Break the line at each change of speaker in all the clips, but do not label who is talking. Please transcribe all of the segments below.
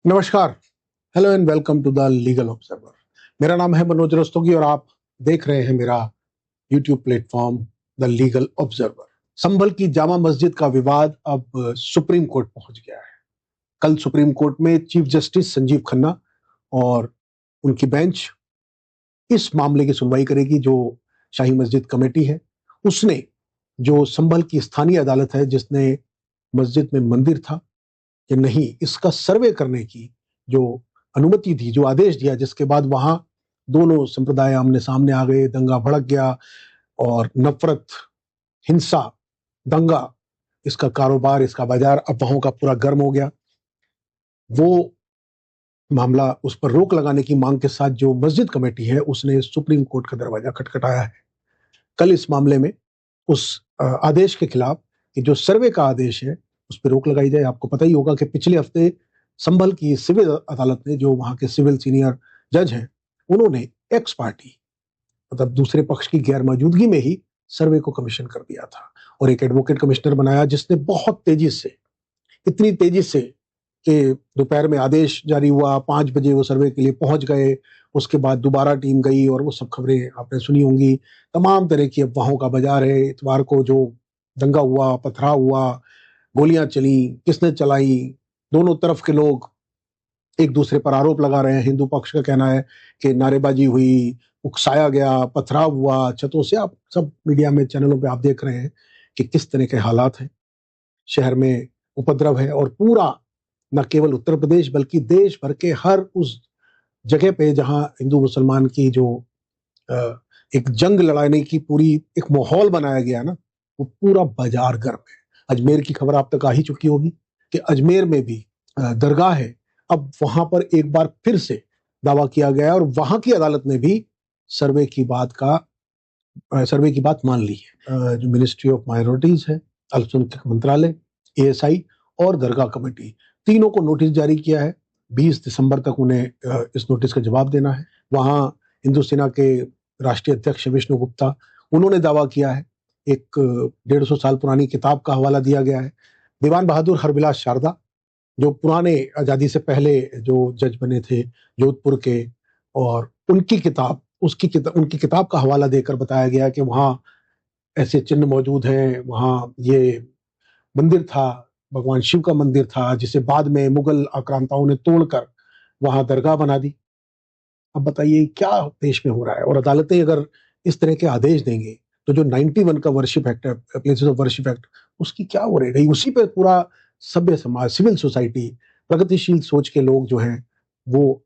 नमस्कार। Hello and welcome to the legal Observer. मेरा नाम है मनोज रस्तोगी और आप देख रहे हैं मेरा YouTube platform the legal observer. Sambhal की जामा मस्जिद का विवाद अब सुप्रीम कोर्ट पहुंच गया है। कल सुप्रीम कोर्ट में चीफ जस्टिस संजीव खन्ना और उनकी बेंच इस मामले की सुनवाई करेगी। जो शाही मस्जिद कमेटी है उसने, जो संभल की स्थानीय अदालत है जिसने मस्जिद में मंदिर था कि नहीं, इसका सर्वे करने की जो अनुमति दी, जो आदेश दिया, जिसके बाद वहां दोनों संप्रदाय आमने सामने आ गए, दंगा भड़क गया और नफरत, हिंसा, दंगा, इसका कारोबार, इसका बाजार अफवाहों का पूरा गर्म हो गया। वो मामला, उस पर रोक लगाने की मांग के साथ जो मस्जिद कमेटी है उसने सुप्रीम कोर्ट का दरवाजा खटखटाया है। कल इस मामले में उस आदेश के खिलाफ कि जो सर्वे का आदेश है उस पर रोक लगाई जाए। आपको पता ही होगा कि पिछले हफ्ते संभल की सिविल अदालत ने, जो वहां के सिविल सीनियर जज हैं, उन्होंने एक्स पार्टी, मतलब दूसरे पक्ष की गैर मौजूदगी में ही सर्वे को कमीशन कर दिया था और एक एडवोकेट कमिश्नर बनाया जिसने बहुत तेजी से, इतनी तेजी से कि दोपहर में आदेश जारी हुआ, 5 बजे वो सर्वे के लिए पहुंच गए। उसके बाद दोबारा टीम गई और वो सब खबरें आपने सुनी होंगी। तमाम तरह की अफवाहों का बाजार है। इतवार को जो दंगा हुआ, पथराव हुआ, गोलियां चली, किसने चलाई, दोनों तरफ के लोग एक दूसरे पर आरोप लगा रहे हैं। हिंदू पक्ष का कहना है कि नारेबाजी हुई, उकसाया गया, पथराव हुआ छतों से। आप सब मीडिया में, चैनलों पे आप देख रहे हैं कि किस तरह के हालात हैं। शहर में उपद्रव है और पूरा, न केवल उत्तर प्रदेश बल्कि देश भर के हर उस जगह पे जहां हिंदू मुसलमान की जो अ, एक जंग लड़ाने की पूरी एक माहौल बनाया गया ना, वो पूरा बाजार गर्म है। अजमेर की खबर आप तक आ ही चुकी होगी कि अजमेर में भी दरगाह है। अब वहां पर एक बार फिर से दावा किया गया है और वहां की अदालत ने भी सर्वे की बात का सर्वे की बात मान ली है। जो मिनिस्ट्री ऑफ माइनॉरिटीज है, अल्पसंख्यक मंत्रालय, एएसआई और दरगाह कमेटी, तीनों को नोटिस जारी किया है। 20 दिसंबर तक उन्हें इस नोटिस का जवाब देना है। वहां हिंदू सेना के राष्ट्रीय अध्यक्ष विष्णु गुप्ता, उन्होंने दावा किया है। एक 150 साल पुरानी किताब का हवाला दिया गया है। दीवान बहादुर हरविलास शारदा, जो पुराने आजादी से पहले जो जज बने थे जोधपुर के, और उनकी किताब का हवाला देकर बताया गया कि वहाँ ऐसे चिन्ह मौजूद हैं, वहाँ ये मंदिर था, भगवान शिव का मंदिर था, जिसे बाद में मुगल आक्रांताओं ने तोड़कर वहाँ दरगाह बना दी। अब बताइए क्या देश में हो रहा है। और अदालतें अगर इस तरह के आदेश देंगे तो जो 91 का वर्शिप एक्ट है, प्लेसेस ऑफ वर्शिप एक्ट, उसकी क्या हो रही, उसी पे पूरा सभ्य समाज, सिविल सोसाइटी, प्रगतिशील सोच के लोग जो हैं वो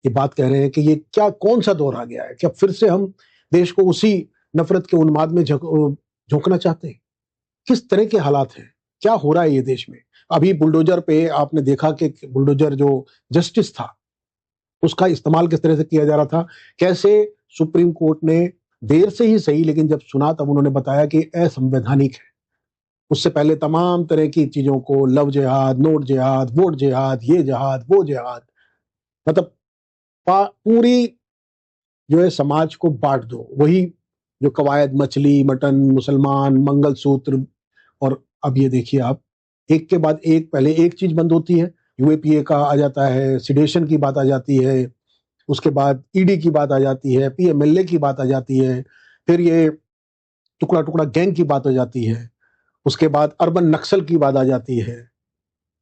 ये बात कह रहे हैं कि ये क्या, कौन सा दौर आ गया है। क्या फिर से हम देश को उसी नफरत के उन्माद में झोंकना चाहते हैं? किस तरह के हालात हैं? क्या हो रहा है ये देश में? अभी बुलडोजर पे आपने देखा कि बुलडोजर जो जस्टिस था उसका इस्तेमाल किस तरह से किया जा रहा था। कैसे सुप्रीम कोर्ट ने देर से ही सही, लेकिन जब सुना तब उन्होंने बताया कि असंवैधानिक है। उससे पहले तमाम तरह की चीजों को, लव जिहाद, नोट जिहाद, वोट जिहाद, ये जिहाद, वो जिहाद, मतलब पूरी जो है समाज को बांट दो। वही जो कवायद, मछली, मटन, मुसलमान, मंगलसूत्र। और अब ये देखिए आप, एक के बाद एक, पहले एक चीज बंद होती है, यूएपीए का आ जाता है, सिडेशन की बात आ जाती है, उसके बाद ईडी की बात आ जाती है, पीएमएलए की बात आ जाती है, फिर ये टुकड़ा टुकड़ा गैंग की बात हो जाती है, उसके बाद अर्बन नक्सल की बात आ जाती है।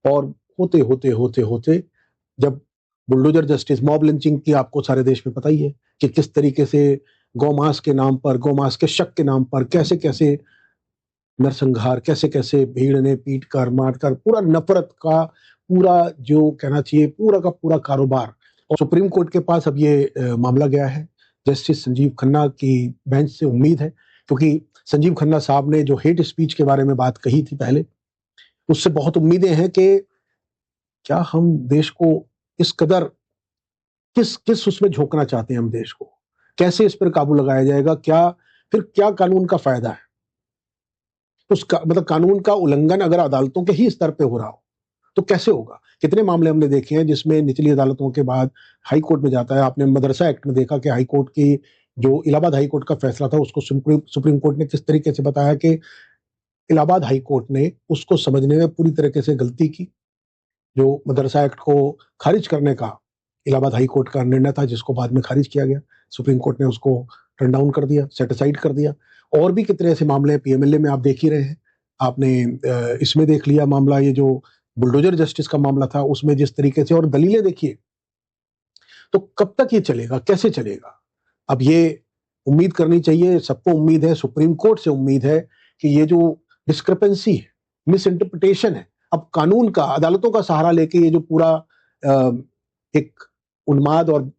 और होते होते होते होते जब बुलडोजर जस्टिस, मॉब लिंचिंग की आपको सारे देश में पता ही है कि किस तरीके से गौमांस के नाम पर, गौमांस के शक के नाम पर कैसे कैसे नरसंहार, कैसे कैसे भीड़ ने पीट कर, मार कर, पूरा नफरत का, पूरा जो कहना चाहिए पूरा का पूरा कारोबार। और सुप्रीम कोर्ट के पास अब ये मामला गया है। जस्टिस संजीव खन्ना की बेंच से उम्मीद है, क्योंकि संजीव खन्ना साहब ने जो हेट स्पीच के बारे में बात कही थी पहले, उससे बहुत उम्मीदें हैं कि क्या हम देश को इस कदर, किस किस उसमें झोंकना चाहते हैं हम देश को, कैसे इस पर काबू लगाया जाएगा, क्या फिर क्या कानून का फायदा है। उसका मतलब कानून का उल्लंघन अगर अदालतों के ही स्तर पे हो रहा हो तो कैसे होगा। कितने मामले हमने देखे हैं जिसमें निचली अदालतों के बाद हाई कोर्ट में जाता है। आपने मदरसा एक्ट में देखा कि हाई कोर्ट की, जो इलाहाबाद हाई कोर्ट का फैसला था, उसको सुप्रीम कोर्ट ने किस तरीके से बताया कि इलाहाबाद हाई कोर्ट ने उसको समझने में पूरी तरीके से गलती की। जो मदरसा एक्ट को खारिज करने का इलाहाबाद हाई कोर्ट का निर्णय था, जिसको बाद में खारिज किया गया, सुप्रीम कोर्ट ने उसको टर्न डाउन कर दिया, सेट असाइड कर दिया। और भी कितने ऐसे मामले हैं, पीएमएलए में आप देख ही रहे हैं, आपने इसमें देख लिया मामला, ये जो बुलडोजर जस्टिस का मामला था उसमें जिस तरीके से, और दलीलें देखिए। तो कब तक ये चलेगा, कैसे चलेगा? अब ये उम्मीद करनी चाहिए, सबको उम्मीद है, सुप्रीम कोर्ट से उम्मीद है कि ये जो डिस्क्रिपेंसी है, मिस इंटरप्रिटेशन है, अब कानून का, अदालतों का सहारा लेके ये जो पूरा एक उन्माद और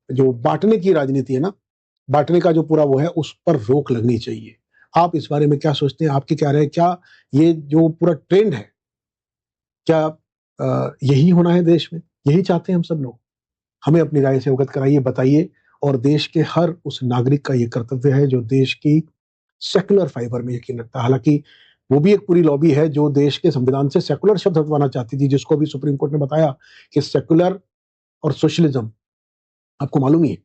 जो बांटने की राजनीति है ना, बांटने का जो पूरा वो है, उस पर रोक लगनी चाहिए। आप इस बारे में क्या सोचते हैं? आपकी क्या राय है? क्या ये जो पूरा ट्रेंड है, क्या यही होना है देश में? यही चाहते हैं हम सब लोग? हमें अपनी राय से अवगत कराइए, बताइए। और देश के हर उस नागरिक का ये कर्तव्य है जो देश की सेक्युलर फाइबर में यकीन रखता है। हालांकि वो भी एक पूरी लॉबी है जो देश के संविधान से सेक्युलर शब्द हटवाना चाहती थी, जिसको भी सुप्रीम कोर्ट ने बताया कि सेक्युलर और सोशलिज्म, आपको मालूम ही है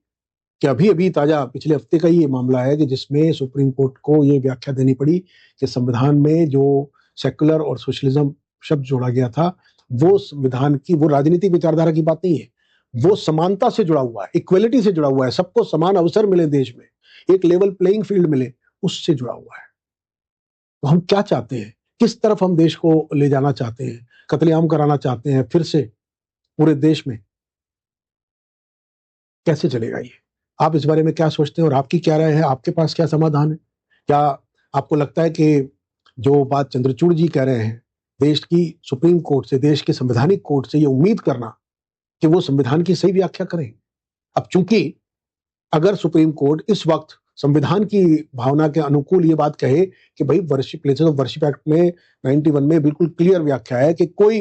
कि अभी अभी ताजा पिछले हफ्ते का ही ये मामला है कि जिसमें सुप्रीम कोर्ट को ये व्याख्या देनी पड़ी कि संविधान में जो सेक्युलर और सोशलिज्म शब्द जोड़ा गया था, वो संविधान की, वो राजनीतिक विचारधारा की बात नहीं है, वो समानता से जुड़ा हुआ है, इक्वलिटी से जुड़ा हुआ है, सबको समान अवसर मिले देश में, एक लेवल प्लेइंग फील्ड मिले, उससे जुड़ा हुआ है। तो हम क्या चाहते हैं? किस तरफ हम देश को ले जाना चाहते हैं? कत्लेआम कराना चाहते हैं फिर से पूरे देश में? कैसे चलेगा ये? आप इस बारे में क्या सोचते हैं और आपकी क्या राय है? आपके पास क्या समाधान है? क्या आपको लगता है कि जो बात चंद्रचूड़ जी कह रहे हैं, देश की सुप्रीम कोर्ट से, देश के संवैधानिक कोर्ट से ये उम्मीद करना कि वो संविधान की सही व्याख्या करें? अब चूंकि अगर सुप्रीम कोर्ट इस वक्त संविधान की भावना के अनुकूल ये बात कहे कि भाई worship, places of worship act में 91 में बिल्कुल क्लियर व्याख्या है कि कोई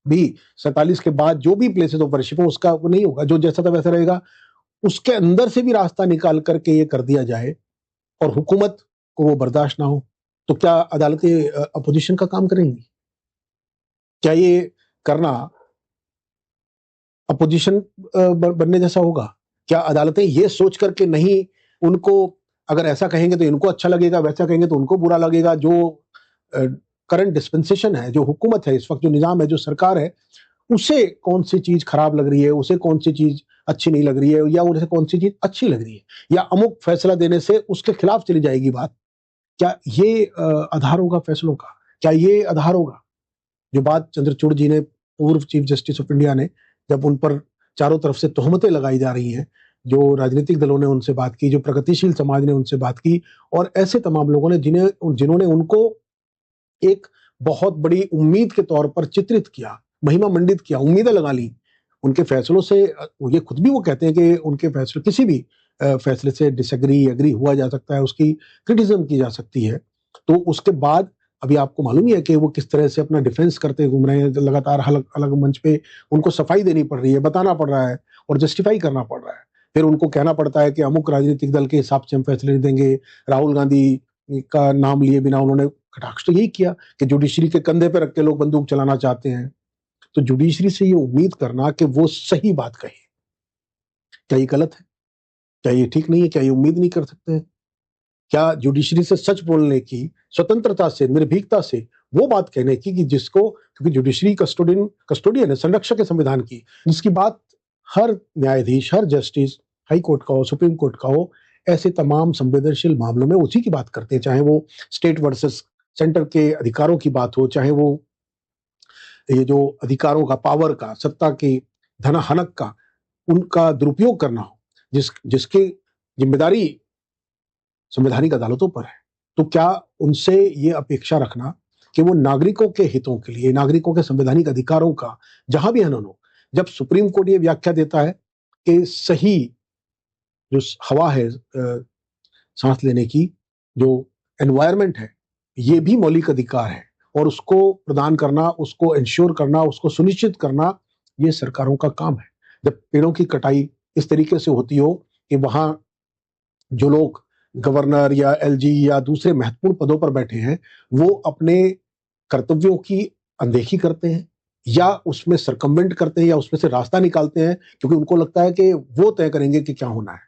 भी 47 के बाद जो भी प्लेसेस ऑफ वर्शिप हो उसका वो नहीं होगा, जो जैसा था वैसा रहेगा, उसके अंदर से भी रास्ता निकाल करके ये कर दिया जाए और हुकूमत को वो बर्दाश्त ना हो, तो क्या अदालतें अपोजिशन का काम करेंगी? क्या ये करना अपोजिशन बनने जैसा होगा? क्या अदालतें ये सोच करके नहीं, उनको अगर ऐसा कहेंगे तो इनको अच्छा लगेगा, वैसा कहेंगे तो उनको बुरा लगेगा, जो करंट डिस्पेंसेशन है, जो हुकूमत है इस वक्त, जो निजाम है, जो सरकार है, उसे कौन सी चीज खराब लग रही है, उसे कौन सी चीज अच्छी नहीं लग रही है, या उसे कौन सी चीज अच्छी लग रही है, या अमुक फैसला देने से उसके खिलाफ चली जाएगी बात? क्या ये आधार होगा फैसलों का? क्या ये आधार होगा? जो बात चंद्रचूड़ जी ने, पूर्व चीफ जस्टिस ऑफ इंडिया ने, जब उन पर चारों तरफ से तोहमतें लगाई जा रही हैं, जो राजनीतिक दलों ने उनसे बात की, जो प्रगतिशील समाज ने उनसे बात की, और ऐसे तमाम लोगों ने जिन्होंने उनको एक बहुत बड़ी उम्मीद के तौर पर चित्रित किया, महिमा मंडित किया, उम्मीदें लगा ली उनके फैसलों से। ये खुद भी वो कहते हैं कि उनके फैसले, किसी भी फैसले से डिसएग्री, एग्री हुआ जा सकता है, उसकी क्रिटिसिज्म की जा सकती है। तो उसके बाद अभी आपको मालूम ही है कि वो किस तरह से अपना डिफेंस करते घूम रहे हैं, लगातार अलग अलग मंच पे उनको सफाई देनी पड़ रही है, बताना पड़ रहा है और जस्टिफाई करना पड़ रहा है। फिर उनको कहना पड़ता है कि अमुक राजनीतिक दल के हिसाब से हम फैसले नहीं देंगे। राहुल गांधी का नाम लिए बिना उन्होंने कटाक्ष तो यही किया कि जुडिशरी के कंधे पे रख के लोग बंदूक चलाना चाहते हैं। तो जुडिशरी से ये उम्मीद करना कि वो सही बात कहे, क्या ये गलत है? क्या ये ठीक नहीं है? क्या ये उम्मीद नहीं कर सकते हैं? क्या जुडिशरी से सच बोलने की, स्वतंत्रता से, निर्भीकता से वो बात कहने की कि जिसको, क्योंकि जुडिशरी कस्टोडियन है, संरक्षक है संविधान की, जिसकी बात हर न्यायाधीश, हर जस्टिस, हाई कोर्ट का हो, सुप्रीम कोर्ट का हो, ऐसे तमाम संवेदनशील मामलों में उसी की बात करते हैं, चाहे वो स्टेट वर्सेस सेंटर के अधिकारों की बात हो, चाहे वो ये जो अधिकारों का, पावर का, सत्ता की धनाहनक का, उनका दुरुपयोग करना हो, जिसकी जिम्मेदारी संवैधानिक अदालतों पर है। तो क्या उनसे ये अपेक्षा रखना कि वो नागरिकों के हितों के लिए, नागरिकों के संवैधानिक अधिकारों का जहां भी हनन हो, जब सुप्रीम कोर्ट ये व्याख्या देता है कि सही जो हवा है सांस लेने की, जो एनवायरनमेंट है, ये भी मौलिक अधिकार है, और उसको प्रदान करना, उसको इंश्योर करना, उसको सुनिश्चित करना, ये सरकारों का काम है। जब पेड़ों की कटाई इस तरीके से होती हो कि वहां जो लोग गवर्नर या एलजी या दूसरे महत्वपूर्ण पदों पर बैठे हैं, वो अपने कर्तव्यों की अनदेखी करते हैं, या उसमें सरकमवेंट करते हैं, या उसमें से रास्ता निकालते हैं, क्योंकि उनको लगता है कि वो तय करेंगे कि क्या होना है।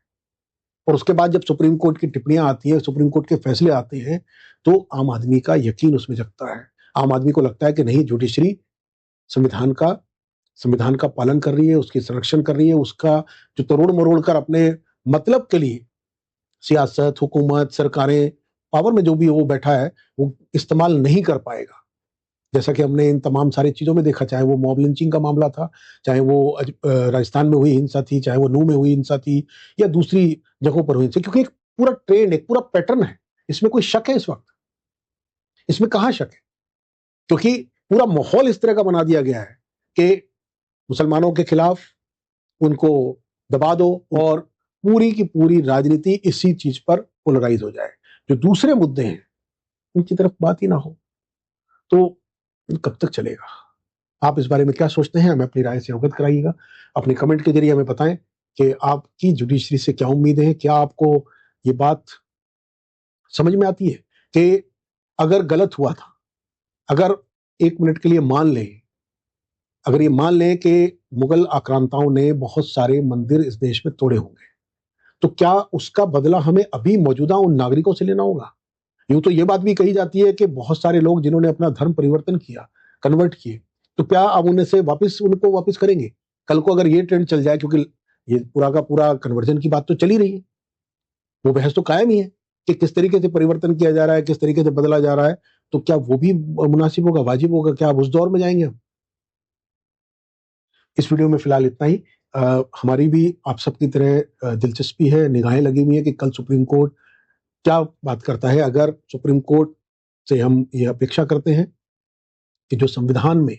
और उसके बाद जब सुप्रीम कोर्ट की टिप्पणियां आती हैं, सुप्रीम कोर्ट के फैसले आते हैं, तो आम आदमी का यकीन उसमें जगता है। आम आदमी को लगता है कि नहीं, जुडिशरी संविधान का पालन कर रही है, उसकी संरक्षण कर रही है, उसका जो तोड़ मरोड़ कर अपने मतलब के लिए सियासत, हुकूमत, सरकारें, पावर में जो भी वो बैठा है, वो इस्तेमाल नहीं कर पाएगा। जैसा कि हमने इन तमाम सारी चीज़ों में देखा, चाहे वो मॉब लिंचिंग का मामला था, चाहे वो राजस्थान में हुई हिंसा थी, चाहे वो नूह में हुई हिंसा थी या दूसरी जगहों पर हुई हिंसा, क्योंकि एक पूरा ट्रेंड, एक पूरा पैटर्न है। इसमें कोई शक है इस वक़्त? इसमें कहाँ शक है? क्योंकि पूरा माहौल इस तरह का बना दिया गया है कि मुसलमानों के खिलाफ उनको दबा दो और पूरी की पूरी राजनीति इसी चीज़ पर पोलराइज़ हो जाए। जो दूसरे मुद्दे हैं, उनकी तरफ बात ही ना हो, तो कब तक चलेगा? आप इस बारे में क्या सोचते हैं? हमें अपनी राय से अवगत कराइएगा। अपने कमेंट के ज़रिए हमें बताएँ कि आपकी जुडिशरी से क्या उम्मीदें हैं? क्या आपको ये बात समझ में आती है कि अगर गलत हुआ था, अगर 1 मिनट के लिए मान लें, अगर ये मान लें कि मुगल आक्रांताओं ने बहुत सारे मंदिर इस देश में तोड़े होंगे, तो क्या उसका बदला हमें अभी मौजूदा उन नागरिकों से लेना होगा? यूँ तो ये बात भी कही जाती है कि बहुत सारे लोग जिन्होंने अपना धर्म परिवर्तन किया, कन्वर्ट किए, तो क्या अब उनमें से उनको वापस करेंगे? कल को अगर ये ट्रेंड चल जाए, क्योंकि ये पूरा का पूरा कन्वर्जन की बात तो चल ही रही है, वो बहस तो कायम ही है कि किस तरीके से परिवर्तन किया जा रहा है, किस तरीके से बदला जा रहा है, तो क्या वो भी मुनासिब होगा, वाजिब होगा? क्या अब उस दौर में जाएँगे हम? इस वीडियो में फिलहाल इतना ही। हमारी भी आप सबकी तरह दिलचस्पी है, निगाहें लगी हुई हैं कि कल सुप्रीम कोर्ट क्या बात करता है। अगर सुप्रीम कोर्ट से हम ये अपेक्षा करते हैं कि जो संविधान में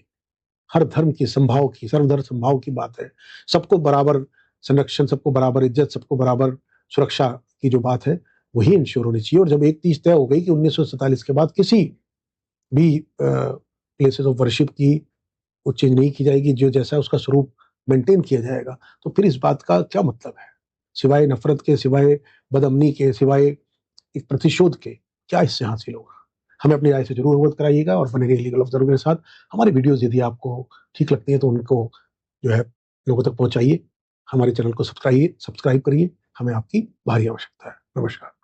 हर धर्म की समभाव की, सर्वधर्म समभाव की बात है, सबको बराबर संरक्षण, सबको बराबर इज्जत, सबको बराबर सुरक्षा की जो बात है, वही इंश्योर होनी चाहिए। और जब एक चीज़ तय हो गई कि 1947 के बाद किसी भी प्लेसेस ऑफ वर्शिप की वो चेंज नहीं की जाएगी, जो जैसा है उसका स्वरूप मेंटेन किया जाएगा, तो फिर इस बात का क्या मतलब है? सिवाय नफ़रत के, सिवाय बदअमनी के, सिवाय एक प्रतिशोध के, क्या इससे हासिल होगा? हमें अपनी राय से ज़रूर अवगत कराइएगा और बने रहिए लीगल ऑब्ज़र्वर के साथ। हमारी वीडियोज़ यदि आपको ठीक लगती हैं, तो उनको जो है लोगों तक पहुँचाइए। हमारे चैनल को सब्सक्राइब करिए, हमें आपकी भारी आवश्यकता है। नमस्कार।